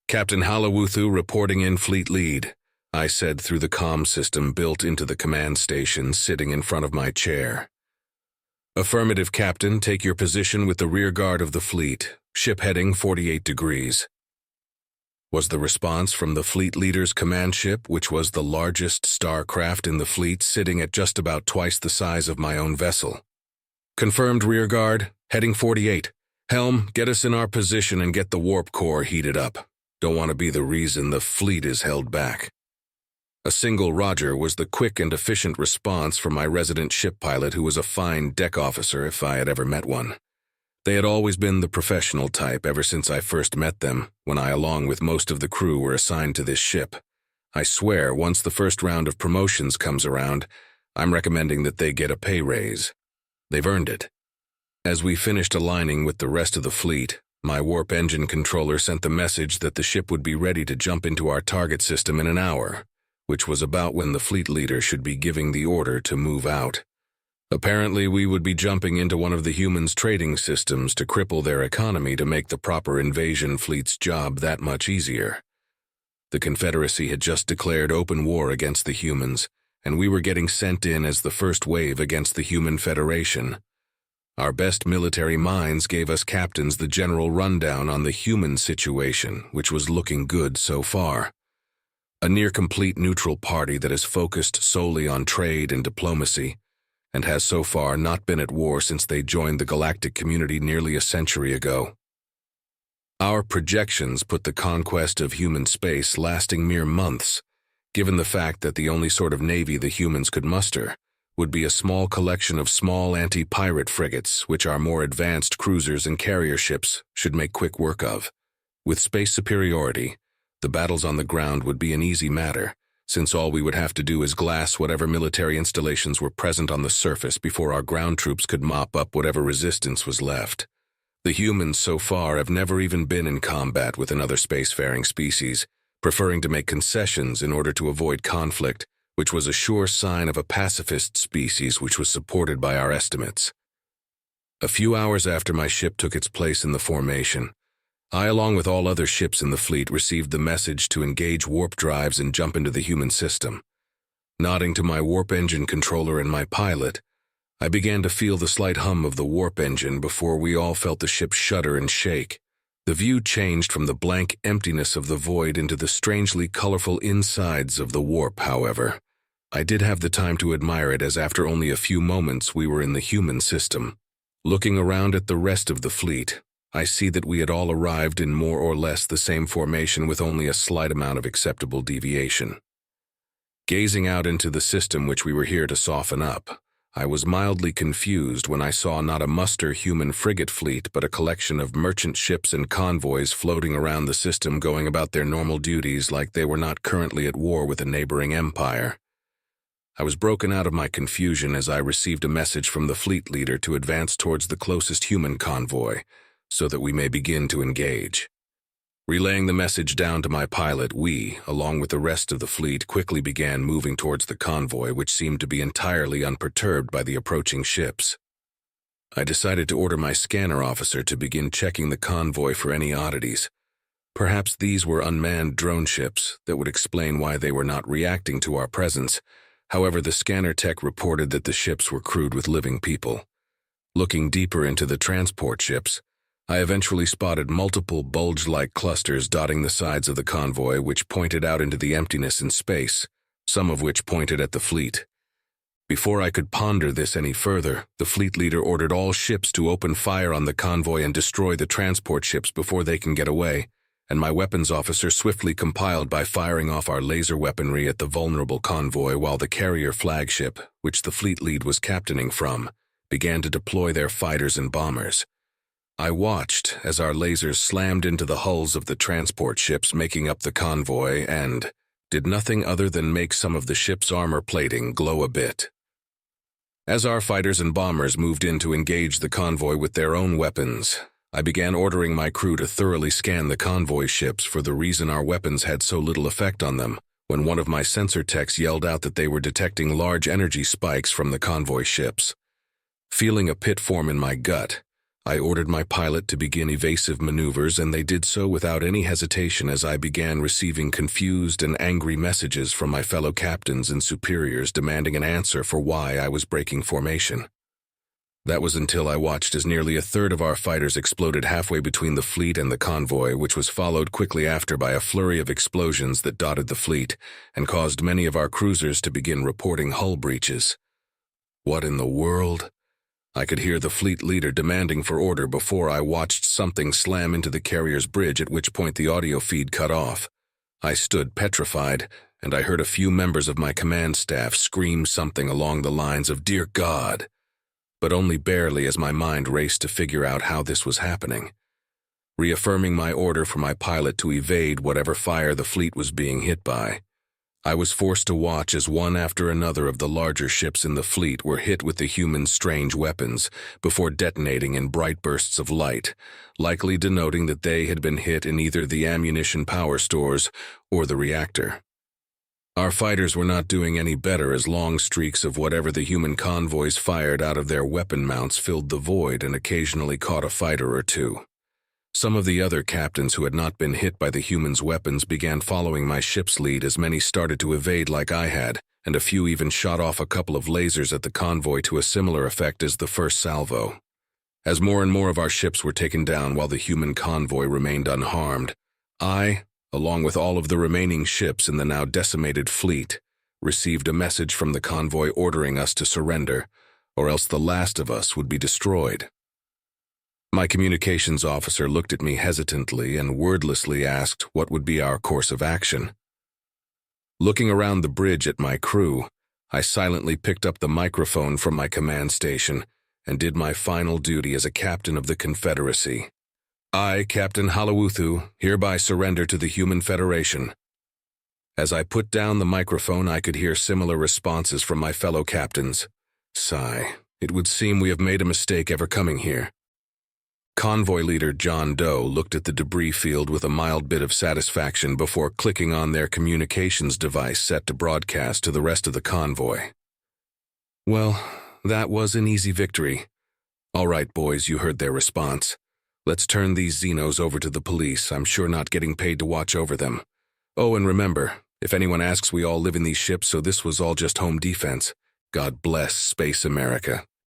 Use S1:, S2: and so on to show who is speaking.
S1: Captain Halawoothu reporting in Fleet Lead, I said through the comm system built into the command station sitting in front of my chair. Affirmative, Captain, take your position with the rearguard of the fleet, ship heading 48 degrees. Was the response from the fleet leader's command ship, which was the largest starcraft in the fleet, sitting at just about twice the size of my own vessel. Confirmed, rearguard, heading 48. Helm, get us in our position and get the warp core heated up. Don't want to be the reason the fleet is held back. A single Roger was the quick and efficient response from my resident ship pilot, who was a fine deck officer if I had ever met one. They had always been the professional type ever since I first met them, when I, along with most of the crew, were assigned to this ship. I swear, once the first round of promotions comes around, I'm recommending that they get a pay raise. They've earned it. As we finished aligning with the rest of the fleet, my warp engine controller sent the message that the ship would be ready to jump into our target system in an hour, which was about when the fleet leader should be giving the order to move out. Apparently, we would be jumping into one of the humans' trading systems to cripple their economy to make the proper invasion fleet's job that much easier. The Confederacy had just declared open war against the humans, and we were getting sent in as the first wave against the Human Federation. Our best military minds gave us captains the general rundown on the human situation, which was looking good so far. A near-complete neutral party that is focused solely on trade and diplomacy, and has so far not been at war since they joined the galactic community nearly a century ago. Our projections put the conquest of human space lasting mere months, given the fact that the only sort of navy the humans could muster would be a small collection of small anti-pirate frigates, which our more advanced cruisers and carrier ships should make quick work of. With space superiority, the battles on the ground would be an easy matter, since all we would have to do is glass whatever military installations were present on the surface before our ground troops could mop up whatever resistance was left. The humans so far have never even been in combat with another spacefaring species, preferring to make concessions in order to avoid conflict, which was a sure sign of a pacifist species which was supported by our estimates. A few hours after my ship took its place in the formation, I, along with all other ships in the fleet, received the message to engage warp drives and jump into the human system. Nodding to my warp engine controller and my pilot, I began to feel the slight hum of the warp engine before we all felt the ship shudder and shake. The view changed from the blank emptiness of the void into the strangely colorful insides of the warp, however. I did have the time to admire it, as after only a few moments we were in the human system. Looking around at the rest of the fleet, I see that we had all arrived in more or less the same formation with only a slight amount of acceptable deviation. Gazing out into the system which we were here to soften up, I was mildly confused when I saw not a muster human frigate fleet but a collection of merchant ships and convoys floating around the system, going about their normal duties like they were not currently at war with a neighboring empire. I was broken out of my confusion as I received a message from the fleet leader to advance towards the closest human convoy, so that we may begin to engage. Relaying the message down to my pilot, we, along with the rest of the fleet, quickly began moving towards the convoy, which seemed to be entirely unperturbed by the approaching ships. I decided to order my scanner officer to begin checking the convoy for any oddities. Perhaps these were unmanned drone ships that would explain why they were not reacting to our presence. However, the scanner tech reported that the ships were crewed with living people. Looking deeper into the transport ships, I eventually spotted multiple bulge-like clusters dotting the sides of the convoy, which pointed out into the emptiness in space, some of which pointed at the fleet. Before I could ponder this any further, the fleet leader ordered all ships to open fire on the convoy and destroy the transport ships before they can get away, and my weapons officer swiftly compiled by firing off our laser weaponry at the vulnerable convoy, while the carrier flagship, which the fleet lead was captaining from, began to deploy their fighters and bombers. I watched as our lasers slammed into the hulls of the transport ships making up the convoy and did nothing other than make some of the ship's armor plating glow a bit. As our fighters and bombers moved in to engage the convoy with their own weapons, I began ordering my crew to thoroughly scan the convoy ships for the reason our weapons had so little effect on them, when one of my sensor techs yelled out that they were detecting large energy spikes from the convoy ships. Feeling a pit form in my gut, I ordered my pilot to begin evasive maneuvers, and they did so without any hesitation as I began receiving confused and angry messages from my fellow captains and superiors demanding an answer for why I was breaking formation. That was until I watched as nearly a third of our fighters exploded halfway between the fleet and the convoy, which was followed quickly after by a flurry of explosions that dotted the fleet and caused many of our cruisers to begin reporting hull breaches. What in the world? I could hear the fleet leader demanding for order before I watched something slam into the carrier's bridge, at which point the audio feed cut off. I stood petrified, and I heard a few members of my command staff scream something along the lines of "Dear God," but only barely as my mind raced to figure out how this was happening. Reaffirming my order for my pilot to evade whatever fire the fleet was being hit by, I was forced to watch as one after another of the larger ships in the fleet were hit with the humans' strange weapons before detonating in bright bursts of light, likely denoting that they had been hit in either the ammunition power stores or the reactor. Our fighters were not doing any better as long streaks of whatever the human convoys fired out of their weapon mounts filled the void and occasionally caught a fighter or two. Some of the other captains who had not been hit by the humans' weapons began following my ship's lead as many started to evade like I had, and a few even shot off a couple of lasers at the convoy to a similar effect as the first salvo. As more and more of our ships were taken down while the human convoy remained unharmed, I, along with all of the remaining ships in the now decimated fleet, received a message from the convoy ordering us to surrender, or else the last of us would be destroyed. My communications officer looked at me hesitantly and wordlessly asked what would be our course of action. Looking around the bridge at my crew, I silently picked up the microphone from my command station and did my final duty as a captain of the Confederacy. I, Captain Halawoothu, hereby surrender to the Human Federation. As I put down the microphone, I could hear similar responses from my fellow captains. Sigh, it would seem we have made a mistake ever coming here. Convoy leader John Doe looked at the debris field with a mild bit of satisfaction before clicking on their communications device set to broadcast to the rest of the convoy. Well, that was an easy victory. All right, boys, you heard their response. Let's turn these Xenos over to the police. I'm sure not getting paid to watch over them. Oh, and remember, if anyone asks, we all live in these ships, so this was all just home defense. God bless Space America.